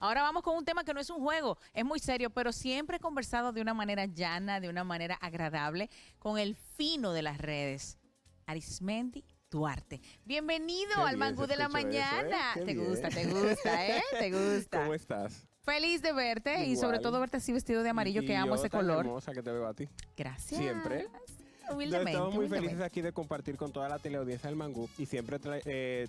Ahora vamos con un tema que no es un juego, es muy serio, pero siempre conversado de una manera llana, de una manera agradable, con el fino de las redes. Arismendi Duarte. Bienvenido Qué al bien Mangú se de la escuchó eso, mañana. Qué Te bien. gusta, ¿eh? Te gusta. ¿Cómo estás? Feliz de verte y sobre Igual. todo verte así vestido de amarillo, que amo yo ese tan color. hermosa que te veo a ti. Gracias. Siempre. Humildemente. Estamos muy humildemente. felices aquí de compartir con toda la teleaudiencia del Mangú y siempre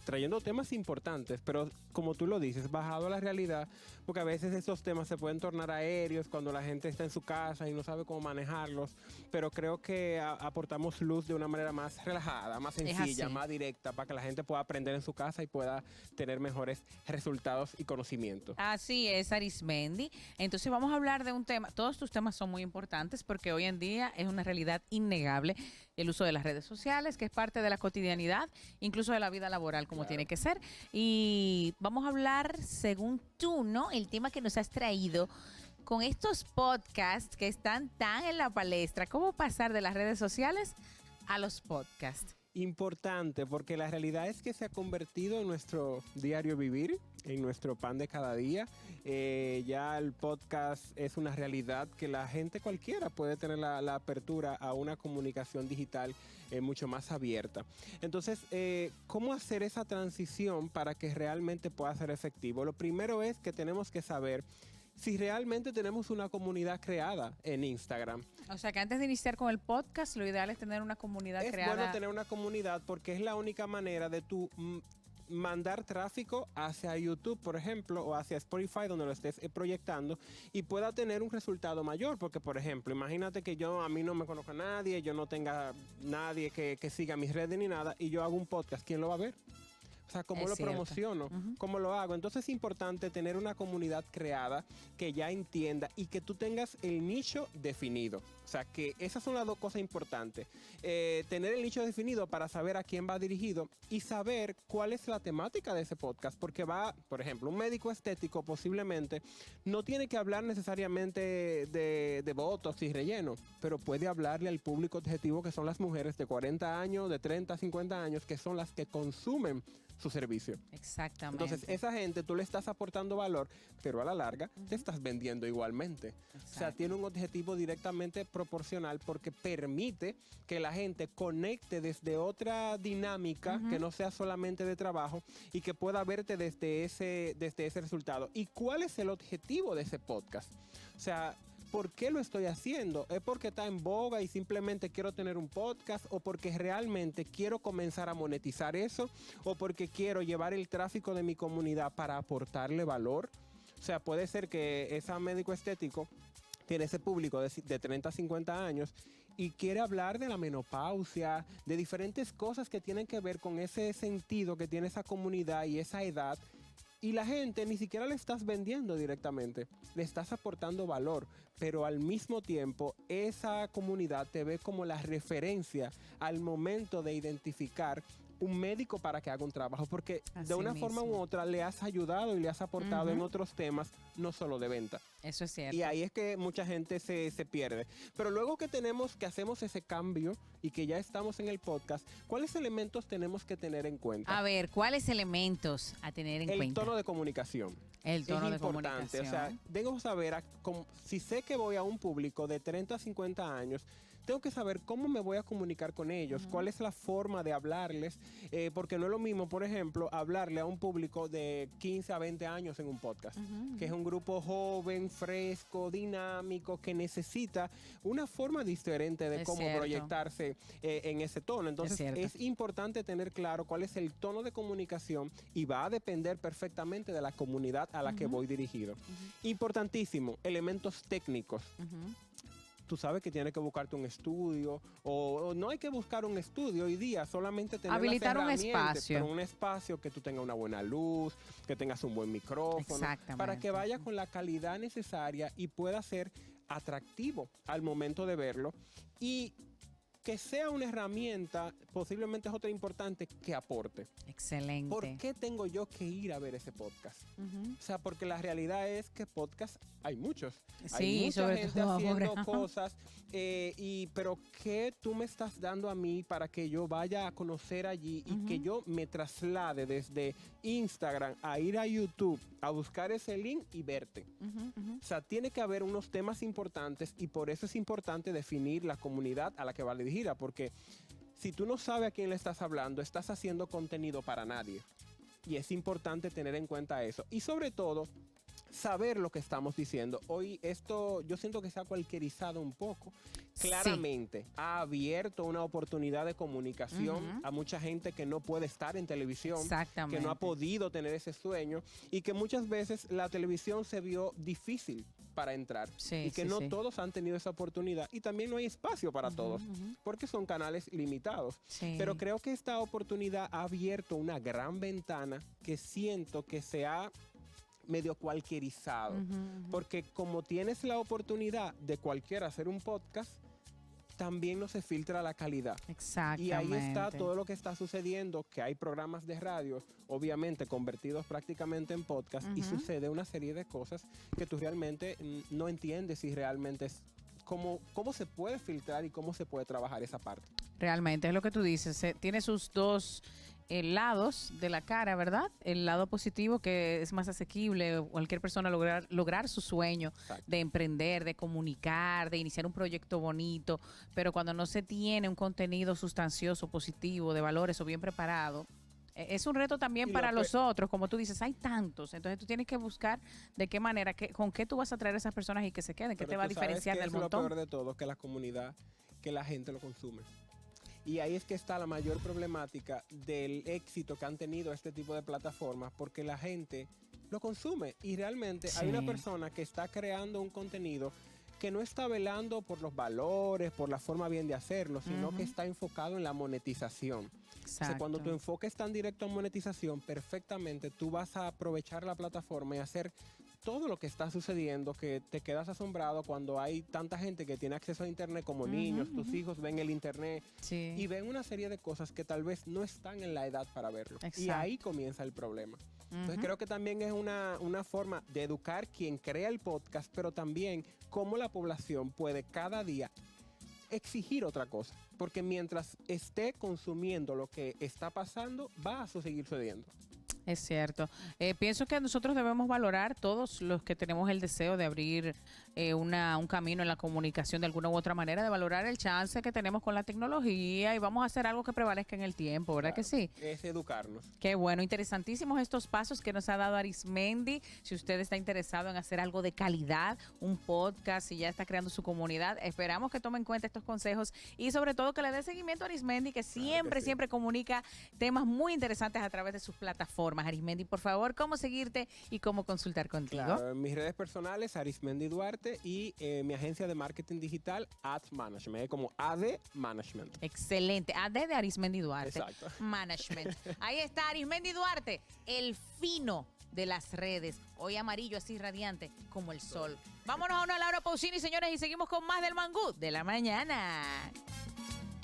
trayendo temas importantes, pero como tú lo dices, bajado a la realidad, porque a veces esos temas se pueden tornar aéreos cuando la gente está en su casa y no sabe cómo manejarlos, pero creo que aportamos luz de una manera más relajada, más sencilla, así. más directa, para que la gente pueda aprender en su casa y pueda tener mejores resultados y conocimiento. Así es, Arismendi. Entonces vamos a hablar de un tema. Todos tus temas son muy importantes porque hoy en día es una realidad innegable el uso de las redes sociales, que es parte de la cotidianidad, incluso de la vida laboral, como tiene que ser. Y vamos a hablar, según tú, ¿no? El tema que nos has traído con estos podcasts que están tan en la palestra. ¿Cómo pasar de las redes sociales a los podcasts? Importante, porque la realidad es que se ha convertido en nuestro diario vivir, en nuestro pan de cada día. Ya el podcast es una realidad que la gente cualquiera puede tener la apertura a una comunicación digital mucho más abierta. Entonces, ¿cómo hacer esa transición para que realmente pueda ser efectivo? Lo primero es que tenemos que saber si realmente tenemos una comunidad creada en Instagram. O sea que antes de iniciar con el podcast, lo ideal es tener una comunidad creada. Es bueno tener una comunidad porque es la única manera de tú mandar tráfico hacia YouTube, por ejemplo, o hacia Spotify, donde lo estés proyectando y pueda tener un resultado mayor. Porque, por ejemplo, imagínate que a mí no me conozca nadie, yo no tenga nadie que siga mis redes ni nada, y yo hago un podcast. ¿Quién lo va a ver? O sea, ¿cómo lo promociono? ¿Cómo lo hago? Entonces es importante tener una comunidad creada que ya entienda y que tú tengas el nicho definido. O sea, que esas son las dos cosas importantes. Tener el nicho definido para saber a quién va dirigido y saber cuál es la temática de ese podcast. Porque por ejemplo, un médico estético posiblemente no tiene que hablar necesariamente de botox y relleno, pero puede hablarle al público objetivo, que son las mujeres de 40 años, de 30, 50 años, que son las que consumen su servicio. Exactamente. Entonces, esa gente tú le estás aportando valor, pero a la larga te estás vendiendo igualmente. Exacto. O sea, tiene un objetivo directamente proporcional porque permite que la gente conecte desde otra dinámica que no sea solamente de trabajo y que pueda verte desde ese resultado. ¿Y cuál es el objetivo de ese podcast? O sea, ¿por qué lo estoy haciendo? ¿Es porque está en boga y simplemente quiero tener un podcast? ¿O porque realmente quiero comenzar a monetizar eso? ¿O porque quiero llevar el tráfico de mi comunidad para aportarle valor? O sea, puede ser que ese médico estético tiene ese público de 30 a 50 años y quiere hablar de la menopausia, de diferentes cosas que tienen que ver con ese sentido que tiene esa comunidad y esa edad. Y la gente ni siquiera le estás vendiendo directamente, le estás aportando valor, pero al mismo tiempo esa comunidad te ve como la referencia al momento de identificar un médico para que haga un trabajo, porque Así de una mismo. forma u otra le has ayudado y le has aportado en otros temas, no solo de venta. Eso es cierto. Y ahí es que mucha gente se pierde. Pero luego que hacemos ese cambio y que ya estamos en el podcast, ¿cuáles elementos tenemos que tener en cuenta? A ver, ¿cuáles elementos a tener en El cuenta? tono de comunicación. El tono de es importante. comunicación. O sea, debo saber, si sé que voy a un público de 30 a 50 años, tengo que saber cómo me voy a comunicar con ellos, cuál es la forma de hablarles, porque no es lo mismo, por ejemplo, hablarle a un público de 15 a 20 años en un podcast, que es un grupo joven, fresco, dinámico, que necesita una forma diferente de Es cómo cierto. proyectarse en ese tono. Entonces, cierto. es importante tener claro cuál es el tono de comunicación y va a depender perfectamente de la comunidad a la que voy dirigido. Importantísimo, elementos técnicos. Tú sabes que tienes que buscarte un estudio o no hay que buscar un estudio hoy día, solamente tener Habilitar las un herramientas, espacio. pero un espacio que tú tengas una buena luz, que tengas un buen micrófono, Exactamente. para que vaya con la calidad necesaria y pueda ser atractivo al momento de verlo. Y que sea una herramienta, posiblemente es otra importante, que aporte. Excelente. ¿Por qué tengo yo que ir a ver ese podcast? O sea, porque la realidad es que podcast hay muchos. Sí, hay mucha sobre gente todo haciendo ahora. cosas, pero ¿qué tú me estás dando a mí para que yo vaya a conocer allí y que yo me traslade desde Instagram a ir a YouTube, a buscar ese link y verte? O sea, tiene que haber unos temas importantes y por eso es importante definir la comunidad a la que va dirigida, porque si tú no sabes a quién le estás hablando, estás haciendo contenido para nadie. Y es importante tener en cuenta eso. Y sobre todo, saber lo que estamos diciendo. Hoy esto yo siento que se ha cualquierizado un poco. Claramente ha abierto una oportunidad de comunicación a mucha gente que no puede estar en televisión, Exactamente. que no ha podido tener ese sueño y que muchas veces la televisión se vio difícil para entrar y que no todos han tenido esa oportunidad y también no hay espacio para todos porque son canales limitados. Pero creo que esta oportunidad ha abierto una gran ventana que siento que se ha medio cualquierizado, porque como tienes la oportunidad de cualquiera hacer un podcast, también no se filtra la calidad. Exactamente. Y ahí está todo lo que está sucediendo, que hay programas de radio, obviamente convertidos prácticamente en podcast, y sucede una serie de cosas que tú realmente no entiendes si realmente es cómo se puede filtrar y cómo se puede trabajar esa parte. Realmente, es lo que tú dices, tiene sus dos lados de la cara, ¿verdad? El lado positivo, que es más asequible, cualquier persona lograr su sueño de emprender, de comunicar, de iniciar un proyecto bonito, pero cuando no se tiene un contenido sustancioso, positivo, de valores o bien preparado, es un reto también para los otros, como tú dices, hay tantos, entonces tú tienes que buscar de qué manera, con qué tú vas a traer a esas personas y que se queden, qué te va a diferenciar del montón. Lo peor de todo, que la comunidad, que la gente lo consume. Y ahí es que está la mayor problemática del éxito que han tenido este tipo de plataformas, porque la gente lo consume y realmente hay una persona que está creando un contenido que no está velando por los valores, por la forma bien de hacerlo, sino que está enfocado en la monetización. O sea, cuando tu enfoque es tan directo en monetización, perfectamente tú vas a aprovechar la plataforma y hacer todo lo que está sucediendo, que te quedas asombrado cuando hay tanta gente que tiene acceso a internet como niños, tus hijos ven el internet y ven una serie de cosas que tal vez no están en la edad para verlo. Y ahí comienza el problema. Entonces creo que también es una forma de educar quien crea el podcast, pero también cómo la población puede cada día exigir otra cosa. Porque mientras esté consumiendo lo que está pasando, va a seguir sucediendo. Es cierto. Pienso que nosotros debemos valorar, todos los que tenemos el deseo de abrir un camino en la comunicación de alguna u otra manera, de valorar el chance que tenemos con la tecnología y vamos a hacer algo que prevalezca en el tiempo, ¿verdad que sí? Es educarnos. Qué bueno, interesantísimos estos pasos que nos ha dado Arismendi. Si usted está interesado en hacer algo de calidad, un podcast, y ya está creando su comunidad, esperamos que tome en cuenta estos consejos y sobre todo que le dé seguimiento a Arismendi, que siempre comunica temas muy interesantes a través de sus plataformas. Arismendi, por favor, ¿cómo seguirte y cómo consultar contigo? Claro, en mis redes personales, Arismendi Duarte, y mi agencia de marketing digital, Ad Management, como AD Management. Excelente, AD de Arismendi Duarte. Exacto. Management. Ahí está Arismendi Duarte, el fino de las redes. Hoy amarillo, así radiante como el sol. Vámonos a una Laura Pausini, señores, y seguimos con más del Mangú de la mañana.